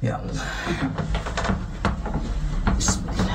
يا الله. بسم الله.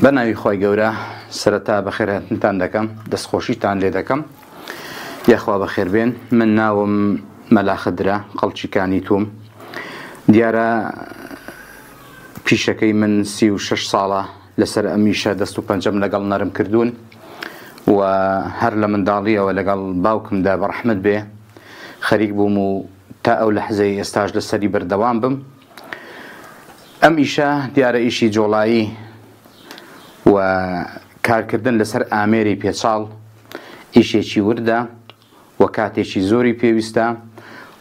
بەناوی خۆی گەورە سەرەتا بەخێرهاتنتان دەکەم، دەستخۆشیتان لێ دەکەم. یاخوا بەخێربێن. من ناوم مەلا خدرە، قەڵچیکانی توم. دیارە پیشەکەی من 36 ساڵە لەسەر ئەمیشە دەست و پەنجەم لەگەڵ نەرم کردوون و هەر لە منداڵیەوە لەگەڵ باوکمدا بەڕەحمت بێ خەریک بووم و تا ئەو لەحزەی ئێستاش لەسەری بەردەوام بم. ئەم ئیشە دیارە ئیشی جۆڵایی و کارکردن لەسەر ئامێری پێچاڵ ئیشێکی وردە و کاتێکی زۆری پێویستە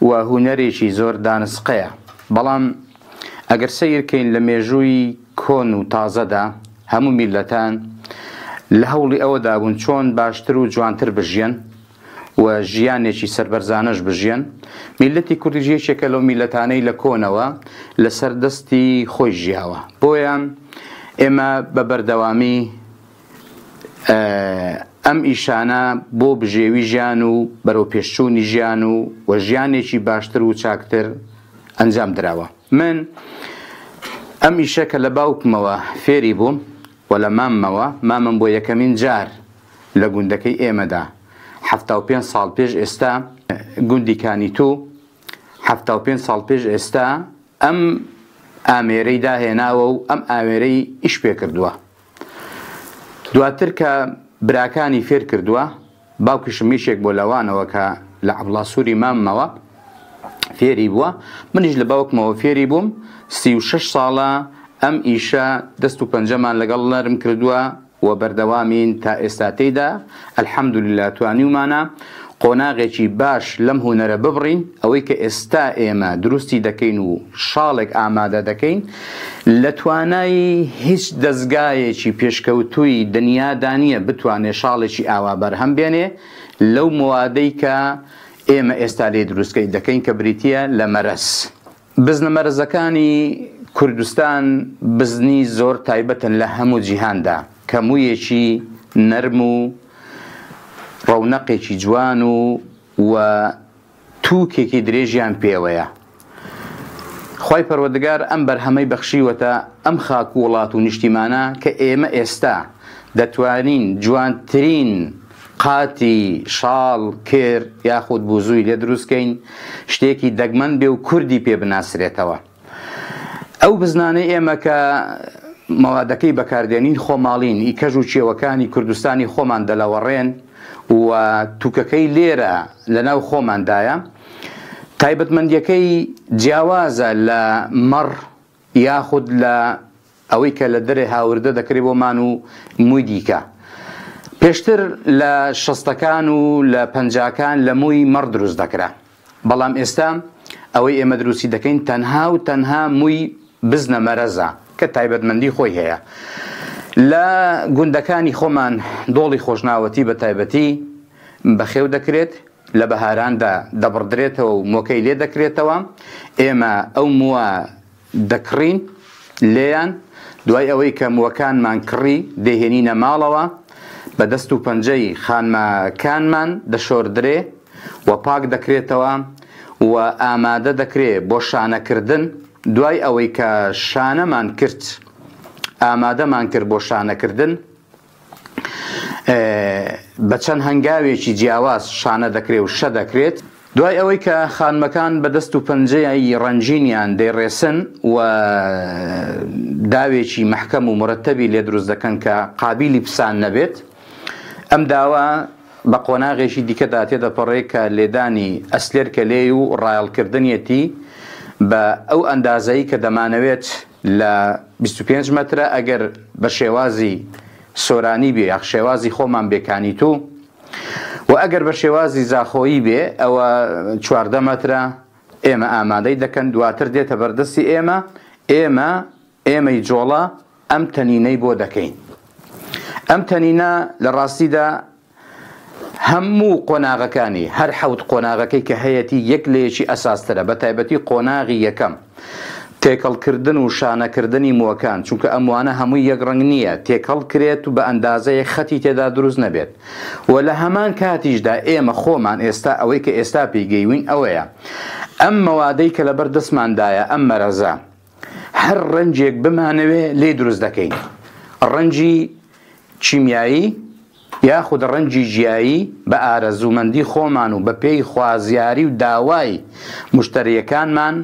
و هونەرێکی زۆر دانسقەیە. بەڵام ئەگەر سەیرکەین لە مێژووی کۆن و تازەدا هەموو میلەتان لە هەوڵی ئەوەدا بوون چۆن باشتر و جوانتر بژیان و ژیانێکی سەربەرزانەش بژیان. میلەتی کوردی یەکێکە لەو میلەتانەی لە کۆنەوە لەسەر دەستی خۆی ژیاوە. بۆیان ئێمە بە بەردەوامی ئەم ئیشانە بۆ بژێوی ژیان و بەرەو پێشچوونی ژیان و ژیانێکی باشتر و چاکتر ئەنجام درراوە. من ئەم ئیشەکە لە باوکمەوە فێری بووم و لە مامم بۆ یەکەمین جار لە گوندەکەی ئێمەدا 75 ساڵ پێش ئێستا گوندی کانیتوو 75 ساڵ پێش ئێستا ئەم ئامێرەی داهێناوە و ئەم ئامێرەی ئیش پێ کردووە. دواتر کە براکانی فێر کردووە، باوکیشم میشێک بۆ لەوانەوە کە لە عەبڵاسووری ماممەوە فێری بووە، منیش لە باوکمەوە فێری بووم. 36 ساڵە ئەم ئیشە دەست و پەنجەمان لەگەڵ نەرم کردووە و بەردەوامین تا ئێستا تێیدا. ئەلحەمدولیلا توانیومانە قۆناغێکی باش لەم هونەرە ببڕین. ئەوەی کە ئێستا ئێمە دروستی دەکەین و شاڵێک ئامادە دەکەین لە توانایی هیچ دەستگایەکی پێشکەوتووی دنیادا نییە بتوانێت شاڵێکی ئاوا بەرهەم بێنێ لەو موادەی کە ئێمە ئێستا لێ دروستکەی دەکەین کە بریتە لە مەرەس. بزنە مەرزەکانی کوردستان بزنی زۆر تایبەتن لە هەموو جیهاندا، کەموویەکی نەرم و ڕەونەقێکی جوان و تووکێکی درێژیان پێوەیە. خی پەروەردگار ئەم بەرهەمەی بەخشیوەتە ئەم خاک و وڵات و نیشتیمانە کە ئێمە ئێستا دەتوانین جوانترین قاتی شاڵ کێر یاخود بوزووی لێ دروستکەین، شتێکی دەگمەن بێ و کوردی پێ بناسرێتەوە. ئەو بزنانەی ئێمە کە مەوادەکەی بەکاردێنین خۆماڵین، ئیکەژ و چێوەکانی کوردستانی خۆمان دەلەوەڕێن و تووکەکەی لێرە لەناو خۆماندایە. تایبەتمەندیەکەی جیاوازە لە مەڕ یاخود لە ئەوەی کە لە دەرێ هاوردە دەکرێت بۆمان و مووی دیکە. پێشتر لە شەستەکان و لە پەنجاکان لە مووی مەڕ دروست دەکرا، بەڵام ئێستا ئەوەی ئێمە دروستی دەکەین تەنها و تەنها مووی بزنە مەرەزە کە تایبەتمەندی خۆی هەیە. لە گوندەکانی خۆمان دۆڵی خۆشناوەتی بە تایبەتی بەخێو دەکرێت، لە بەهاراندا دەبڕدرێتەوە و مۆکەی لێ دەکرێتەوە. ئێمە ئەو مووە دەکڕین لێیان، دوای ئەوەی کە مووەکانمان کڕی دەهێنینە ماڵەوە، بە دەست و پەنجەی خانمەکانمان دەشۆردرێ و پاک دەکرێتەوە و ئامادە دەکرێت بۆ شانەکردن. دوای ئەوەی کە شانەمان کرد، ئامادەمان کرد بۆ شانەکردن، بە چەند هەنگاوێکی جیاواز شانە دەکرێت و شە دەکرێت. دوای ئەوەی کە خانمەکان بە دەست و پەنجەی ڕەنجینیان دەیڕێسن و داوێکی محکەم و مرتەبی لێ دروست دەکەن کە قابیلی پسان نەبێت، ئەم داوە بە قۆناغێکی دیکەدا تێدەپەڕێت کە لێدانی ئەسلێرکە لێ و ڕایەڵکردنیەتی بە ئەو ئەندازایی کە دەمانەوێت لە 25 مەترە ئەگەر بە شێوازی سۆرانی بێ یاخ شێوازی خۆمان بێکانی تو و ئەگەر بە شێوازی زاخۆیی بێ ئەوە 14 مەترە ئێمە ئامادەی دەکەن دواتر دێتە بەردەستی ئێمەی جۆڵە ئەم تەنینەی بۆ دەکەین. ئەم تەنینە لە ڕاستیدا هەموو قۆناغەکانی هەر حەوت قۆناغەکەی کە هەیەی یەک لێکی ئەساسترە بە تایبەتی قۆناغی یەکەم تێکەڵکردن و شانەکردنی مووەکان چونکە ئەموانە هەمووی یەک ڕنگ نییە تێکەڵ کرێت و بە ئەندازەیە خەتی تێدا دروست نەبێت و لە هەمان کاتیشدا ئێمە خۆمان ئێستا ئەوەی کە ئێستا پێیگەیوین ئەوەیە ئەم مەوادەی کە لەبەر دەستماندایە ئەم مەرەزە هەر ڕەنجێک بمانەوێ لێ دروست دەکەین ڕەنجی چیمیایی یاخود ڕەنجی ژیایی بە ئارەزوومەندی خۆمان و بە پێی خوازیاری و داوای مشتریەکانمان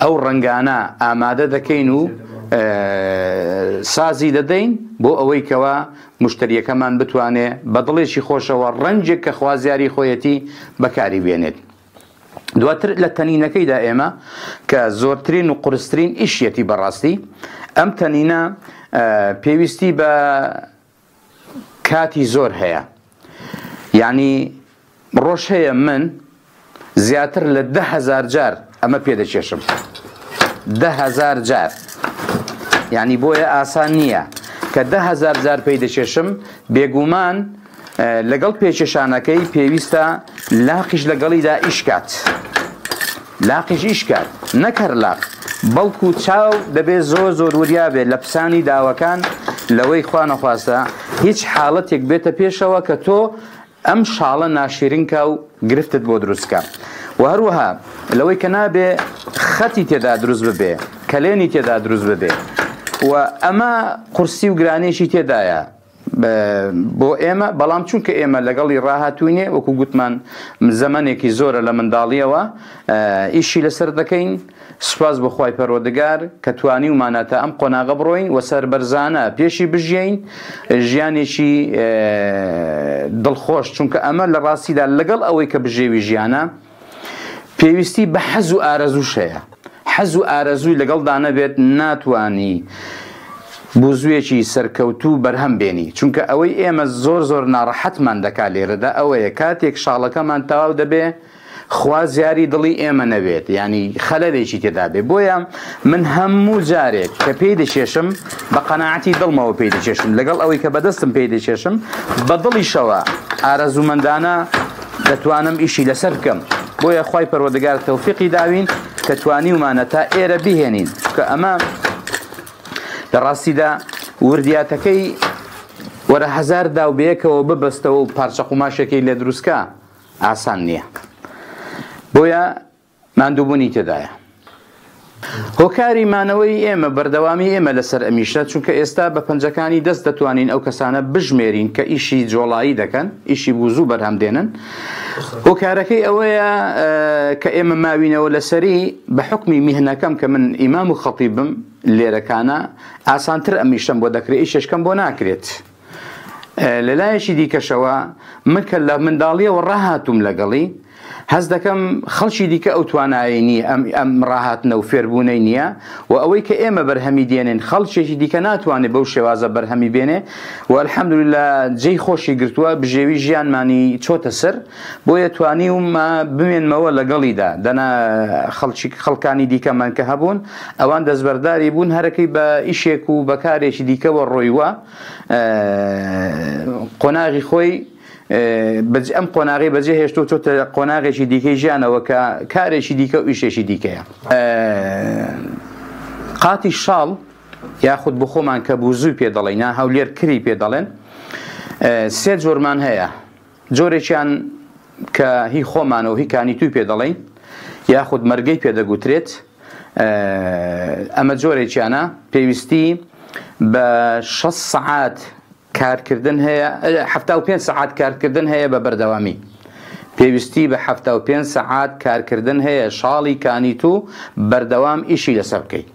ئەو ڕەنگانە ئامادە دەکەین و سازی دەدەین بۆ ئەوەی کەوا مشتریەکەمان بتوانێ بە دڵێکی خۆشەوە ڕەنجێک کە خوازیاری خۆیەتی بەکاری بێنێت. دواتر لە تەنینەکەیدا ئێمە کە زۆرترین و قورسترین ئیشیەتی بەڕاستی ئەم تەنینە پێویستی بە کاتی زۆر هەیە یعنی ڕۆژ هەیە من زیاتر لە 10,000 جار ئەمە پێدەچێشم 10,000 جار یعنی بۆیە ئاسان نییە کە 10,000 جار پێی دەچێشم بێگومان لەگەڵ پێچێشانەکەی پێویستە لاقیش لەگەڵیدا ئیشکات لاقیش ئیشکات نەکەر لاق بەڵکو چاو دەبێت زۆر وریا بێت لە پسانی داوەکان لەوەی خوا نەخواستە هیچ حاڵەتێک بێتە پێشەوە کە تۆ ئەم شاڵە ناشیرینکە و گرفتت بۆ دروستکە و هەروەها لەوەی کە نابێ خەتی تێدا دروست ببێ کەلێنی تێدا دروست ببێ و ئەمە قورسی و گرانێشی تێدایە بۆ ئێمە بەڵام چونکە ئێمە لەگەڵی ڕاهاتوینێ وەکو گوتمان زەمانێکی زۆرە لە منداڵیەوە ئیشی لەسەر دەکەین سوپاس بەخوای پەروەردگار کە توانی ومانەتە ئەم قۆناغە بڕۆین و سەربەرزانە پێشی بژین ژیانێکی دڵخۆش چونکە ئەمە لە ڕاستیدا لەگەڵ ئەوەی کە بژێوی ژیانە پێویستی بە حەز و ئارەزووشەیە حەز و ئارەزووی لەگەڵدا نەبێت ناتوانی بوزوێکی سەرکەوتوو بەرهەم بێنی چونکە ئەوەی ئێمە زۆر ناڕەحەتمان دەکا لێرەدا ئەوەیە کاتێک شاڵەکەمان تەواو دەبێ خوازیاری دڵی ئێمە نەبێت ینی خەلەلێکی تێدا بێ بۆیە من هەموو جارێک کە پێی دەچێشم بە قەناعەتی دڵمەوە پێی دەچێشم لەگەڵ ئەوەی کە بەدەستم پێی دەچێشم بە دڵیشەوە ئارەزوومەندانە دەتوانم ئیشی لەسەر بکەم بۆیە خوای پەروەردگار تەوفیقی داوین کە توانی ومانە تا ئێرە بهێنین کە ئەمە لە ڕاستیدا وردیاتەکەی وەرە 1000 داو بەیەکەوە ببەستەوە و پارچە قوماشێکی لێ دروستکە ئاسان نییە بۆیە ماندووبوونی تێدایە هۆکاری مانەوەی ئێمە بەردەوامی ئێمە لەسەر ئەمیشە چونکە ئێستا بە پەنجەکانی دەست دەتوانین ئەو کەسانە بژمێرین کە ئیشی جۆڵایی دەکەن ئیشی بوزوو بەرهەم دێنن هۆکارەکەی ئەوەیە کە ئێمە ماوینەوە لەسەری بە حکمی میهنەکەم کە من ئیمام و خەتیبم لێرەکانە ئاسانتر ئەمیشەم بۆ دەکرێت ئیشەشکەم بۆ ناکرێت لەلایەکی دیکەشەوە من کە لە منداڵیەوە ڕاهاتوم لەگەڵی هەز دەکەم خەڵکی دیکە ئەو توانایی نییە ئەم ڕاهاتنە و فێربوونەی نییە و ئەوەی کە ئێمە بەرهەمی دێنین خەڵکێکی دیکە ناتوانێت بەو شێوازە بەرهەمی بێنێ و الحەمدولillah جێی خۆشی گرتووە بژێوی ژیانمانی چۆتە سەر بۆیە توانیومە بمێنمەوە لەگەڵیدا دەنا خەڵکانی دیکەمان کە هەبوون ئەوان دەستبەرداری بوون هەرەکەی بە ئیشێک و بەکارێکی دیکەوە ڕۆیوە قۆناغی خۆی ئەم قۆناغی بەجێ هێشتۆ چۆتە قۆناغێکی دیکەی ژیانەوە کە کارێکی دیکە و ئیشێکی دیکەیە قاتی شاڵ یاخود بۆ خۆمان کە بوزووی پێ دەڵێن هەولێر کری پێ دەڵێن سێ جۆرمان هەیە جۆرێکیان کە هی خۆمانەوە هی کانیتوی پێ دەڵێن یاخود مەرگەی پێدەگوترێت ئەمە جۆرێکیانە پێویستی بە 6 سەعات کارکردن هەیە 75 سەعات کارکردن هەیە بە بەردەوامی پێویستی بە 75 سەعات کارکردن هەیە شاڵی کانیتوو بەردەوام ئیشی لەسەر بکەیت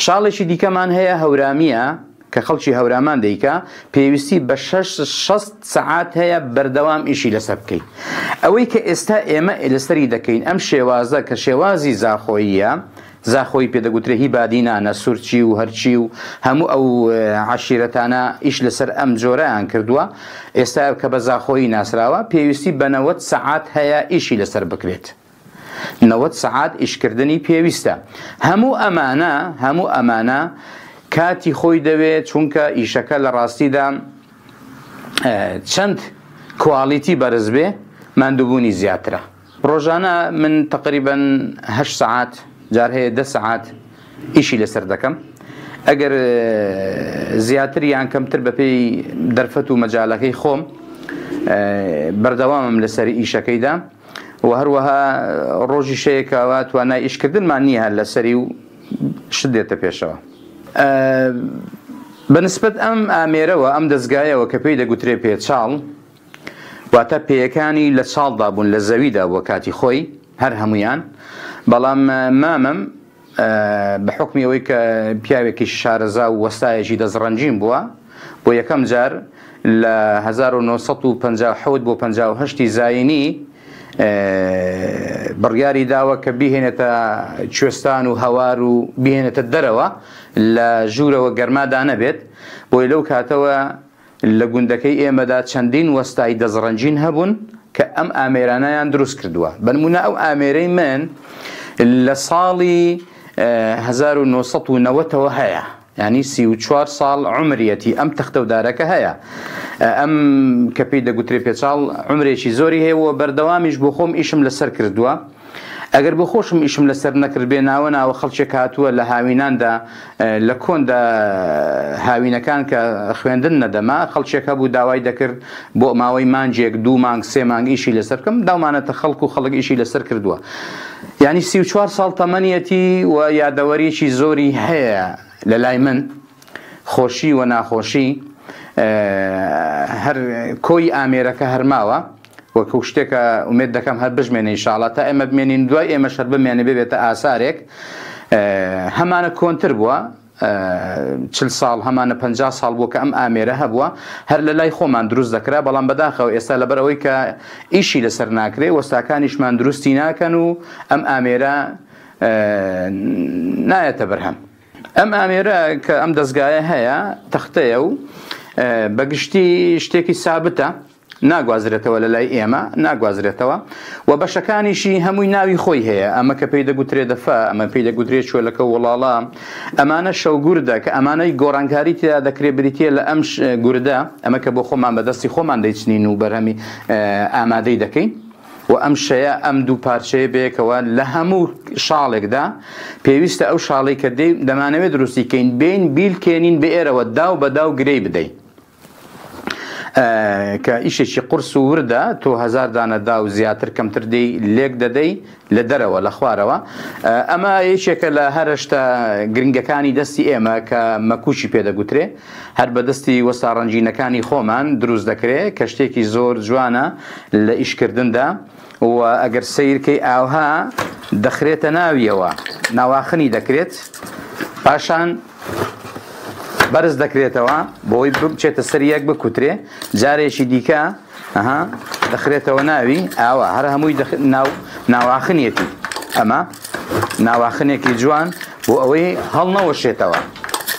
شاڵێکی دیکەمان هەیە هەورامیە کە خەڵکی هەورامان دەیکا پێویستی بە 6 سەعات هەیە بەردەوام ئیشی لەسەر بکەیت ئەوەی کە ئێستا ئێمە لەسەری دەکەین ئەم شێوازە کە شێوازی زاخۆییە زاخۆی پێدەگوترێ هی بادینانە سوورچی و هەرچی و هەموو ئەو عشیرەتانە ئیش لەسەر ئەم جۆرەیان کردووە. ئێستا کە بە زاخۆیی ناسراوە پێویستی بە 90 سەعات هەیە ئیشی لەسەر بکرێت. 90 سەعات ئیشکردنی پێویستە. هەموو ئەمانە کاتی خۆی دەوێت چونکە ئیشەکە لە ڕاستیدا چەند کوالیتی بەرز بێ ماندووبوونی زیاترە. ڕۆژانە من تقریبا 8 سەعات جار هەیە 10 سەعات ئیشی لەسەر دەکەم. ئەگەر زیاتر یان کەمتر بەپێی دەرفەت و مەجاالەکەی خۆم بەردەوامم لەسەر ئیشەکەیدا و هەروەها ڕۆژی شەیەکەوە توانای ئیشکردنمان نییە لەسەری و شت دێتە پێشەوە. بەنسبەت ئەم ئامێرەوە ئەم دەستگایەوە کە پێی دەگوترێ پێچاڵ واتە پێیەکانی لە چاڵدا بوون لە زەویدا بۆ کاتی خۆی هەر هەمویان. بەڵام مامم بە حکمی ئەوەی کە پیاوێکی شارەزا و وەستایەکی دەزڕەنجین بووە بۆ یەکەم جار لە 1957 بۆ 58 زاینی بڕیاری داوە کە بیهێنێتە کوێستان و هەوار و بیهێنێتە دەرەوە لە ژوورەوە گەرمادا نەبێت. بۆی لەو کاتەوە لە گوندەکەی ئێمەدا چەندین وەستای دەزڕەنجین هەبوون کە ئەم ئامێرانەیان دروست کردووە. بنمونە ئەو ئامێرەی من لە ساڵی 1990ەوە هەیە، ینی 34 ساڵ عمرەتی ئەم تەختەودارەکە هەیە. ئەم کە پێی دەگوترێ پێچاڵ عمرێکی زۆری هەیە و بەردەوامیش بۆ خۆم ئیشم لەسەر کردووە. ئەگەر بۆ خۆشم ئیشم لەسەر نەکرد بێ ناوە خەڵکێک هاتووە لە هاویناندا لە کۆندا هاوینەکان کە خوێندن نەدەما خەڵکێک هەبوو داوای دەکرد بۆ ماوەی مانجێک 2 مانگ 3 مانگ ئیشی لەسەر بکەم داومانەتە خەڵک و خەڵک ئیشی لەسەر کردووە. یعنی 34 ساڵ تەمەنیەتی و یادەوەریەکی زۆری هەیە لە لای من خۆشی و ناخۆشی هەر کۆی ئامێرەکە هەرماوە وەکو شتێکە ئومێد دەکەم هەر بژمێنێ ئینشاڵڵا تا ئێمە بمێنین دوای ئێمە شەر بمێنێ ببێتە ئاسارێک. هەمانە کۆنتر بووە 40 ساڵ هەمانە 50 ساڵ بووە کە ئەم ئامێرە هەبووە هەر لە لای خۆمان دروست دەکرا. بەڵام بەداخەوە ئێستا لەبەرەوەی کە ئیشی لەسەر ناکرێ وەستاکانیشمان دروستی ناکەن و ئەم ئامێرە نایەتە بەرهەم. ئەم ئامێرە کە ئەم دەستگایە هەیە تەختەیە و بەگشتی شتێکی سابتە ناگوازرێتەوە لە لای ئێمە ناگوازرێتەوە و بەشەکانیشی هەمووی ناوی خۆی هەیە. ئەمە کە پێی دەگوترێ دەفا ئەمە پێی دەگوترێت چۆلەکە وڵاڵە ئەمانە شەوگوردە کە ئەمانەی گۆڕانکاری تێدا دەکرێت بریتە لە ئەم گوردە ئەمە کە بۆ خۆمان بەدەستی خۆمان دەیچنین و بەرهەمی ئامادەی دەکەین و ئەم شەیە ئەم دوو پارچەیە بێکەوە لە هەموو شاڵێکدا پێویستە ئەو شاڵی کە دەمانەوێت دروستیکەین بین بیلکێنین بە ئێرەوە داو بە داو گرەی بدەین کە ئیشێکی قورس و وردە تۆ 1000 دانە دا و زیاتر کەمتر دەی لێک دەدەی لە دەرەوە لە خوارەوە. ئەمە یەکێکە لە هەرشتە گرنگەکانی دەستی ئێمە کە مەکوچی پێدەگوترێ هەر بە دەستی وەستا ڕەنجینەکانی خۆمان دروست دەکرێت کە شتێکی زۆر جوانە لە ئیشکردندا و ئەگەر سیرکەی ئاوها دەخرێتە ناویەوە ناواخنی دەکرێت پاشان بەرز دەکرێتەوە بۆی بچێتە سەر یەک بکوترێ جارێکی دیکە دەخرێتەوە ناوی ئاوە هەر هەمووی ناواخنیەتی. ئەمە ناواخنێکی جوان بۆ ئەوەی هەڵنەوەشێتەوە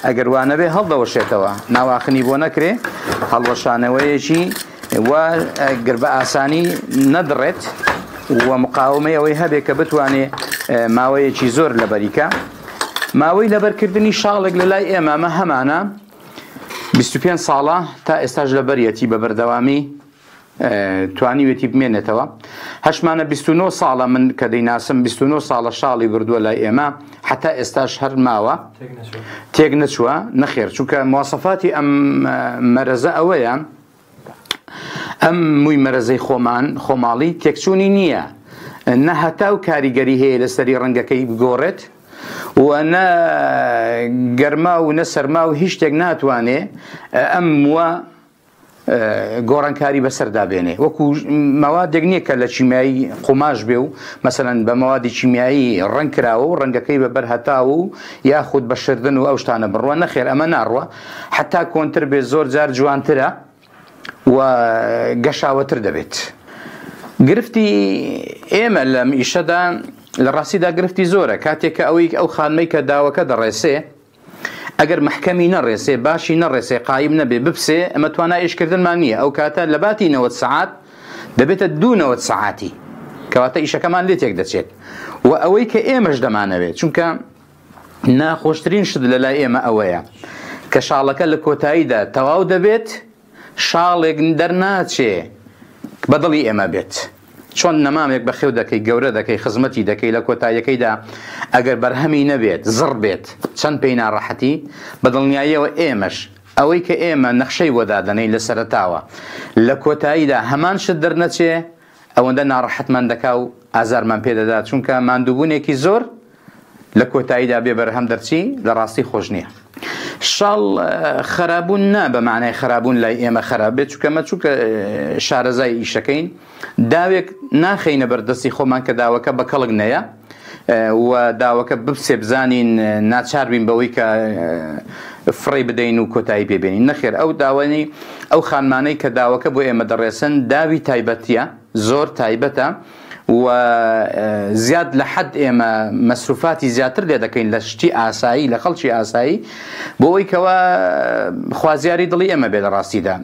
ئەگەر وانەبێ هەڵدەوەشێتەوە ناواخنی بۆ نەکرێ هەڵوەشانەوەیەکی وە گەر بە ئاسانی نەدڕێت و مقاومەی ئەوەی هەبێت کە بتوانێ ماوەیەکی زۆر لەبەریکە. ماوەی لەبەرکردنی شاڵێک لە لای ئێمامە هەمانە 25 ساڵە تا ئێستاش لەبەریەتی بە بەردەوامی توانیوێتی بمێنێتەوە. هەشمانە 29 ساڵە من کە دەیناسم 29 ساڵە شاڵی بردووە لای ئێمە حتا ئێستاش هەر ماوە تێک نەچووە نەخێر چونکە مواصفاتی ئەم مەرەزە ئەوەیە ئەم مووی مەرەزەی خۆماڵی تێکچوونی نییە نە هەتا و کاریگەری هەیە لەسەری ڕەنگەکەی بگۆڕێت و نە گەرما و نە سەرما و هیچ شتێک ناتوانێ ئەم وە گۆڕانکاری بەسەردا بێنێ وەکو مەوادێک نییە کە لە چیمیایی قوماش بێ و مەسەلەن بە مەوادی چیمیایی ڕەنگ کراوە و ڕەنگەکەی بە بەرهەتاوە و یاخود بە شردن و ئەو شتانە بڕوە نەخێر ئەمە ناڕوە حتا کۆنتر بێت زۆر جار جوانترە و گەشاوەتر دەبێت. گرفتی ئێمە لەم ئیشەدا لە ڕاستیدا گرفتی زۆرە کاتێک کە ئەو خانمەی کە داوەکە دەڕێسێ ئەگەر محکەمی نەڕێسێ باشی نەڕێسێ قایم نەبێ بپسێ ئەمە توانای ئیشکردنمان نییە ئەو کاتە لە باتی 90 سعات دەبێتە 2 سعاتی کەواتە ئیشەکەمان لێ تێک دەچێت و ئەوەی کە ئێمەش دەمانەوێت چونکە ناخۆشترین شت لە لای ئێمە ئەوەیە کە شاڵەکە لە کۆتاییدا تەواو دەبێت شاڵێک دەرناچێ بەدڵی ئێمە بێت چۆن نەمامێک بەخێو دەکەی گەورە دەکەی خزمەتی دەکەی لە کۆتاییەکەیدا ئەگەر بەرهەمی نەبێت زڕ بێت چەند پێی ناڕەحەتی بەدڵنیاییەوە ئێمەش ئەوەی کە ئێمە نەخشەی وەدادەنەی لە سەرەتاوە لە کۆتاییدا هەمان شت دەرنەچێ ئەوەندە ناڕەحەتمان دەکا و ئازارمان پێدەدات چونکە ماندووبوونێکی زۆر لە کۆتاییدا بێ بەرهەم دەرچی لە ڕاستی خۆش نییە. شاڵ خراببوون نا بە معنای خراببوون لای ئێمە خراپ بێت چونکەمە چونکە شارەزای ئیشەکەین داوێک ناخینە بەردەستی خۆمان کە داوەکە بە کەڵک نەیە و داوەکە بپسێ بزانین ناچار بین بەوەی کە فڕی بدەین و کۆتایی پێبێنین نەخێر ئەو داوانی ئەو خانمانەی کە داوەکە بۆ ئێمە دەڕێسن داوی تایبەتیە زۆر تایبەتە و زیاد لە حەد ئێمە مەسروفاتی زیاتر لێ دەکەین لە شتی ئاسایی لە خەڵکی ئاسایی بۆ ئەوەی کەوە خوازیاری دڵی ئێمە بێ لە ڕاستیدا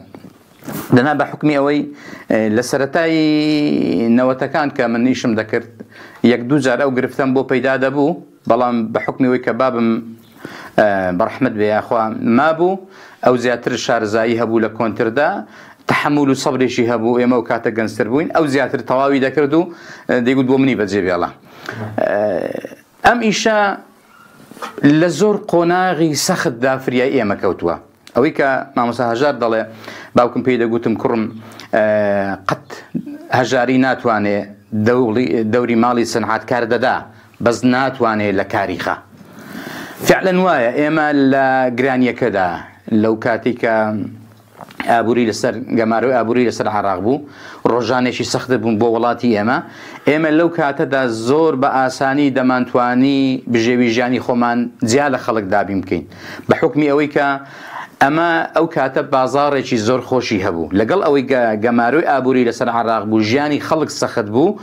دەنا بە حکمی ئەوەی لە سەرەتای نەوەتەکان کە من نیشم دەکرد 1-2 جار ئەو گرفتم بۆ پەیدا دەبوو بەڵام بە حکمی ئەوەی کە بابم بەڕەحمەت بێ یاخوا مابوو ئەو زیاتر شارەزایی هەبوو لە کۆنتردا تحمل و سەبرێکی هەبوو ئێمە و کاتە گەنجتر بووین ئەو زیاتر تەواوی دەکرد و دەیگوت بۆ منی بەجێ بێڵە ئەم ئیشە لە زۆر قۆناغی سەختدا فریای ئێمە کەوتووە ئەوەی کە مامۆستا هەژار دەڵێ باوکم پێی دەگوتم کوڕم قەت هەژاری ناتوانێ دەوری ماڵی سەنعاتکار دەدا بەس ناتوانێ لە کاریخە فعلا وایە ئێمە لە گرانیەکەدا لەو کاتی کە ئابووری لەسەر گەماروی ئابووری لەسەر عێراق بوو ڕۆژانێکی سەخت بوون بۆ وڵاتی ئێمە لەو کاتەدا زۆر بە ئاسانی دەمانتوانی بژێوی ژیانی خۆمان جیا لە خەڵک دابین بکەین بە حکمی ئەوەی کە ئەمە ئەو کاتە بازاڕێکی زۆر خۆشی هەبوو لەگەڵ ئەوەی گەماروی ئابووری لەسەر عێراق بوو ژیانی خەڵک سەخت بوو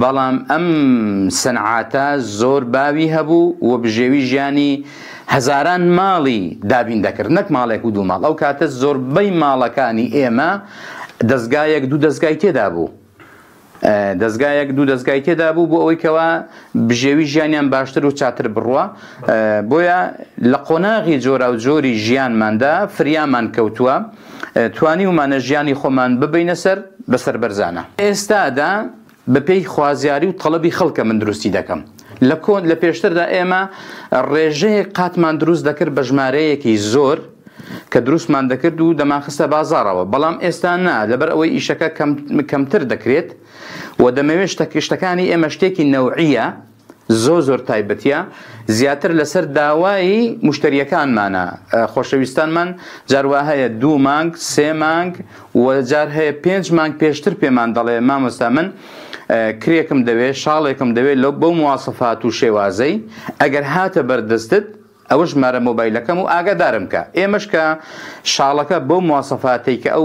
بەڵام ئەم سەنعاتە زۆر باوی هەبوو و بژێوی ژیانی هەزاران ماڵی دابین دەکرد نەک ماڵێک و 2 ماڵ ئەو کاتە زۆربەی ماڵەکانی ئێمە دەستگایەک 2 دەستگای تێدا بوو دەستگایەک 2 دەستگای تێدا بوو بۆ ئەوەی کەوا بژێوی ژیانیان باشتر و چاتر بڕوە بۆیە لە قۆناغی جۆرا و جۆری ژیانماندا فریامان کەوتووە توانی ومانە ژیانی خۆمان ببینە سەر بەسەر بەرزانە ئێستادا بەپێی خوازیاری و تەڵەبی خەڵکە من دروستی دەکەم لە پێشتردا ئێمە ڕێژەیەک قاتمان دروست دەکرد بە ژمارەیەکی زۆر کە دروستمان دەکرد و دەمانخستە بازاڕەوە بەڵام ئێستا نا لەبەر ئەوەی ئیشەکە کەمتر دەکرێت و دەمەوێت شتەکانی ئێمە شتێکی نەوعیە زۆر تایبەتیە زیاتر لەسەر داوایی مشتریەکانمانە خۆشەویستانمان جاروا هەیە 2 مانگ 3 مانگ و جار هەیە 5 مانگ پێشتر پێمان دەڵێ مامۆستا من کرێکم دەوێت شاڵێکم دەوێت لەو بەو مواسەفات و شێوازەی ئەگەر هاتە بەردەستت ئەوە ژمارە مۆبایلەکەم و ئاگادارم کە ئێمەش کە شاڵەکە بەو مواسەفاتی کە ئەو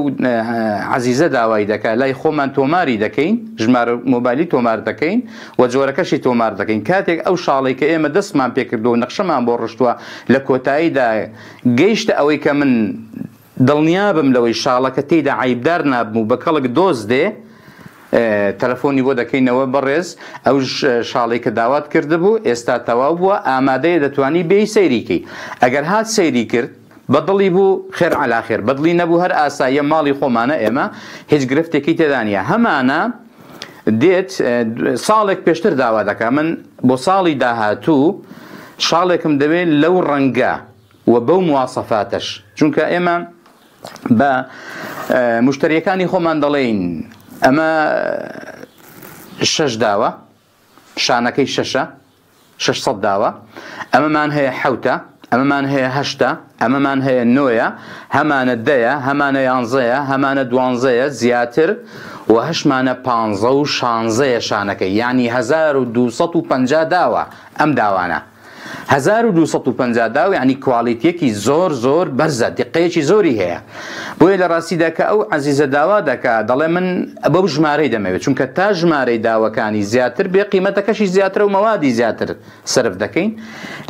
عەزیزە داوای دەکات لای خۆمان تۆماری دەکەین ژمارە مۆبایلی تۆمار دەکەین و جۆرەکەشی تۆمار دەکەین کاتێک ئەو شاڵی کە ئێمە دەستمان پێکردو و نەخشەمان بۆ ڕشتووە لە کۆتاییدا گەیشتە ئەوەی کە من دڵنیابم لەوەی شاڵەکە تێیدا عیبدار نابم و بە کەڵک دۆزدێ تەلەفۆنی بۆ دەکەینەوە بەڕێز ئەو شاڵی کە داوات کردبوو ئێستا تەواو بووە ئامادەیە دەتوانی بێی سەیریکەی ئەگەر هات سەیری کرد بەدڵی بوو خێر عەلاخێر بەدڵی نەبوو هەر ئاساییە ماڵی خۆمانە ئێمە هیچ گرفتێکی تێدا نیە هەمانە دێت ساڵێک پێشتر داوا دەکا من بۆ ساڵی داهاتوو شاڵێکم دەوێت لەو ڕەنگە و بەو مواسەفاتەش چونکە ئێمە بە مشتریەکانی خۆمان دەڵێین ئەمە 6 داوە شانەکەی 600 داوە ئەمەمان هەیە 7 ئەمەمان هەیە 8 ئەمەمان هەیە 9 هەمانە 10 هەمانە 11 هەمانە 12 زیاتر و هەشمانە 15 و 16 شانەکەی یعنی 1250 داوە ئەم داوانە 1250 داو يعني كواليتيكي زۆر بەرزە دقەیەکی زۆری هەیە بۆیە لە ڕاستیدا کە ئەو عەزیزە داوا دەکات دەڵێ من بەو ژمارەی دەمەوێت چونکە تا ژمارەی داوەکانی زیاتر بێ قیمەتەکەشی زیاتر و مەوادی زیاتر سرف دەکەین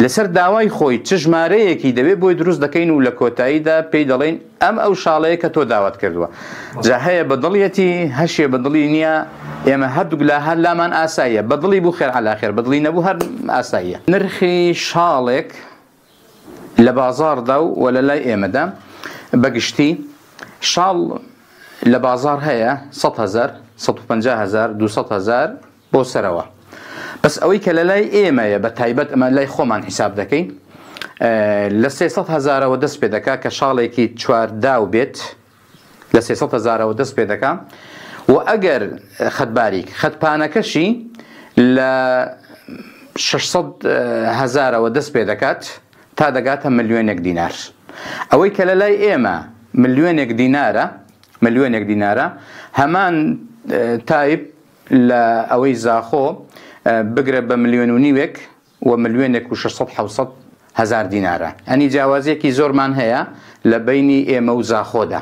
لەسەر داوای خۆی چ ژمارەیەکی دەبێت بۆی دروست دەکەین و لە کۆتاییدا پێی دەڵێن ئەم ئەو شاڵەیە کە تۆ داوات کردووە جا هەیە بەدڵیەتی هەشیە بەدڵی نییە ئێمە هەردووک لە هەر لامان ئاساییە بەدڵی بوو خێر عەلاخێر بەدڵی نەبوو هەر ئاساییە نرخی شاڵێک لە بازاڕدا و لە لای ئێمەدا بەگشتی شاڵ لە بازار هەیە 100,000 150,000 200,000 بۆ سەرەوە بەس ئەوەی کە لە لای ئێمەیە بە تایبەت ئەمە لای خۆمان حیساب دەکەین لە 300,000ەوە دەست پێ دەکا کە شاڵێکی چوارداو بێت لە 300,000ەوە دەست پێ دەکا و ئەگەر خەتباریک خەتپانەکەشی لە 600,000ەوە دەست پێ دەکات تا دەگاتە ملیۆنێک دینار ئەوەی کە لە لای ئێمە ملیۆنێک دینارە هەمان تایب لە ئەوەی زاخۆ بگرە بە 1.5 ملیۆن و 1,600,000 دینارە ئەنی جیاوازیەکی زۆرمان هەیە لە بینی ئێمە و زاخۆدا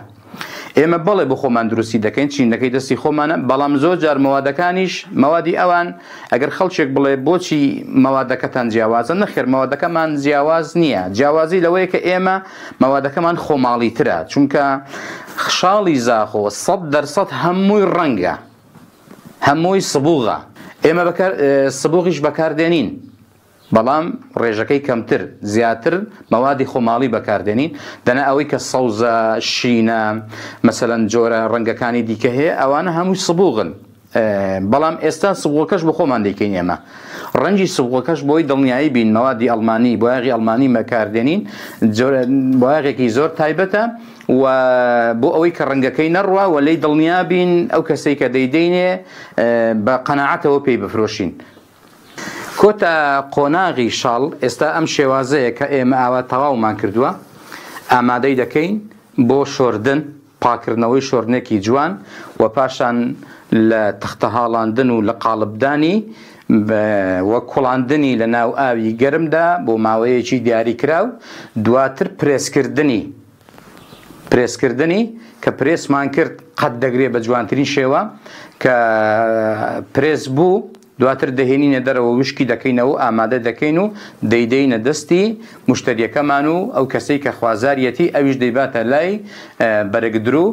ئێمە بەڵێ بۆ خۆمان دروستی دەکەین چینەکەی دەستی خۆمانە بەڵام زۆر جار مەوادەکانیش مەوادی ئەوان ئەگەر خەڵکێک بڵێ بۆچی مەوادەکەتان جیاوازە نەخێر مەوادەکەمان جیاواز نییە جیاوازی لەوەیە کە ئێمە مەوادەکەمان خۆماڵیترە چونکە شاڵی زاخۆ 100% هەمووی ڕەنگە هەمووی سبوغە ئێمە سبوغیش بەکاردێنین بەڵام ڕێژەکەی کەمتر زیاتر مەوادی خۆماڵی بەکاردێنین دەنا ئەوەی کە سەوزە شینە مەسەلەن جۆرە ڕەنگەکانی دیکە هەیە ئەوانە هەمووی سبوغن بەڵام ئێستا سبوغەکەش بۆ خۆمان دەیکەین ئێمە ڕەنجی سبوغەکەش بۆی دڵنیایی بین مەوادی ئەڵمانی بۆیاغی ئەڵمانی بەکاردێنین بۆیاغێکی زۆر تایبەتە و بۆ ئەوەی کە ڕەنگەکەی نەڕوا و لەی دڵنیا بین ئەو کەسەی کە دەیدەینێ بە قەناعەتەوە پێی بفرۆشین کۆتە قۆناغی شاڵ ئێستا ئەم شێوازەیە کە ئێمە ئاوا تەواومان کردووە ئامادەی دەکەین بۆ شۆردن پاکردنەوەی شۆرنێکی جوان و پاشان لە تەختە هاڵاندن و لە قاڵبدانی وە کوڵاندنی لە ناو ئاوی گەرمدا بۆ ماوەیەکی دیاریکراو دواتر پرێسکردنی کە پرێسمان کرد قەت دەگرێت بە جوانترین شێوە کە پرێس بوو دواتر دەهێنینە دەرەوە وشکی دەکەینەوە ئامادە دەکەین و دەیدەینە دەستی مشتریەکەمان و ئەو کەسەی کە خوازاریەتی ئەویش دەیباتە لای بەرەگدرو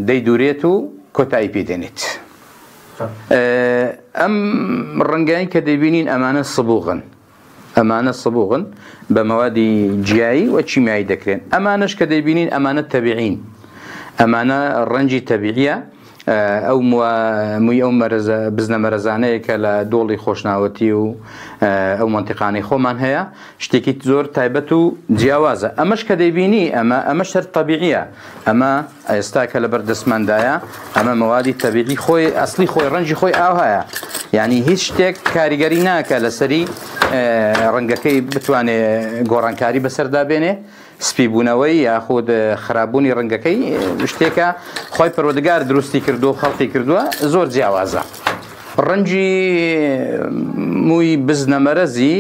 دەیدورێت و کۆتایی پێدێنێت ئەم ڕەنگایی کە دەیبینین ئەمانە سبوغن بە مەوادی جیایی و چیمیایی دەکرێن ئەمانش کە دەیبینین ئەمانە تەبیعین ئەمانە ڕەنجی تەبیعیە ئەو مووی ئەو بزنە مەرەزانەیە کە لە دۆڵی خۆشناوەتی و ئەو منتیقانەی خۆمان هەیە شتێکی زۆر تایبەت و جیاوازە ئەمەش کە دەیبینی ئەمە شەر تەبیعیە ئەمە ئێستا کە لە بەردەستماندایە ئەمە مەوادی تەبیعی خۆی ئەسلی خۆی ڕەنجی خۆی ئاو هەیە یعنی هیچ شتێک کاریگەری ناکە لەسەری ڕەنگەکەی بتوانێت گۆڕانکاری بەسەردا بێنێ سپیبوونەوەی یاخود خراپبوونی ڕەنگەکەی شتێکە خۆی پەروەردگار دروستی کردو و خەڵقی کردووە زۆر جیاوازە ڕەنجی مووی بزنەمەرەزی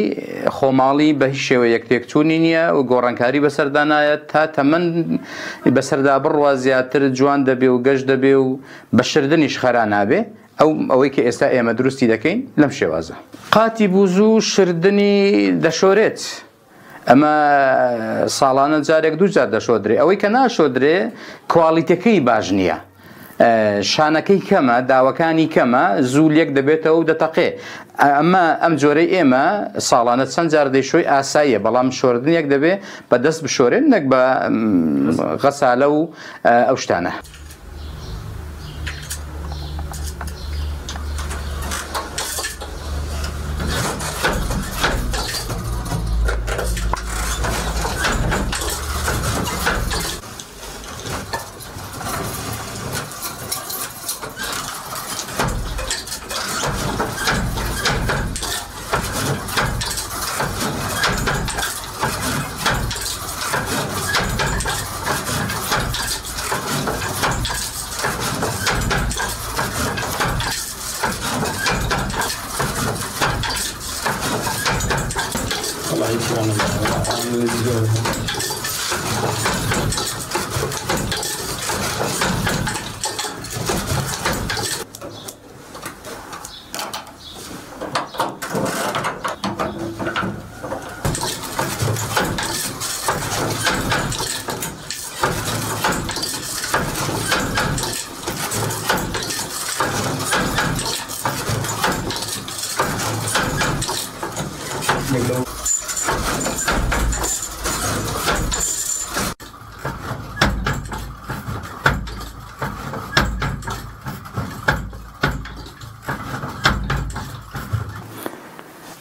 خۆماڵی بە هیچ شێوە یەکتێکچوونی نییە و گۆڕانکاری بەسەردا نایەت تا تەمەن بەسەردا بڕوا زیاتر جوان دەبێ و گەشت دەبێ و بە شردنیش خەرا نابێ ئەوەی کە ئێستا ئێمە دروستی دەکەین لەم شێوازە قاتی بوزوو شردنی دەشۆرێت ئەمە ساڵانە جارێک دوو جار دەشۆدرێ ئەوەی کە ناشۆدرێ کواڵیتەکەی باش نییە شانەکەی کەمە داوەکانی کەمە زوو لێک دەبێتەوە و دەتەقێ ئەمە ئەم جۆرەی ئێمە ساڵانە چەند جار دەیشۆی ئاساییە بەڵام شۆردنێک دەبێ بە دەست بشۆرێن نەک بە غەسالە و ئەو شتانە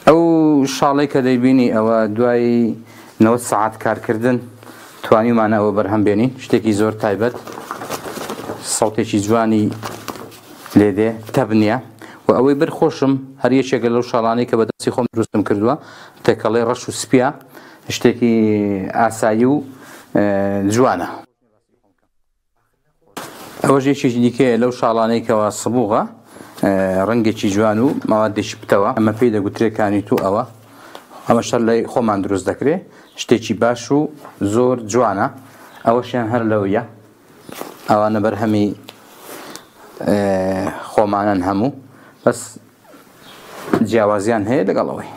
ئەو شاڵەی کە دەیبینی ئەوە دوای 90 ساعات کارکردن توانیمانەوە بەرهەم بێنین شتێکی زۆر تایبەت سەوتێکی جوانی لێدێ تەب نییە و ئەوەی برخۆشم هەر یەکێکە لەو شاڵانەی کە بەدەستی خۆم دروستم کردووە تێکەڵەی ڕەش و سپیە شتێکی ئاسایی و جوانە ئەوەش یەکێکی دیکەیە لەو شاڵانەی کەەوە سبووغە ڕەنگێکی جوان و ماوەدێکی پتەوە ئەمە پێی دەگوترێکانی تو ئەوە ئەمە شەر لای خۆمان دروست دەکرێت شتێکی باش و زۆر جوانە ئەوەشیان هەر لەویە ئەوانە بەرهەمی خۆمانن هەموو بەس جیاوازیان هەیە لەگەڵەوەی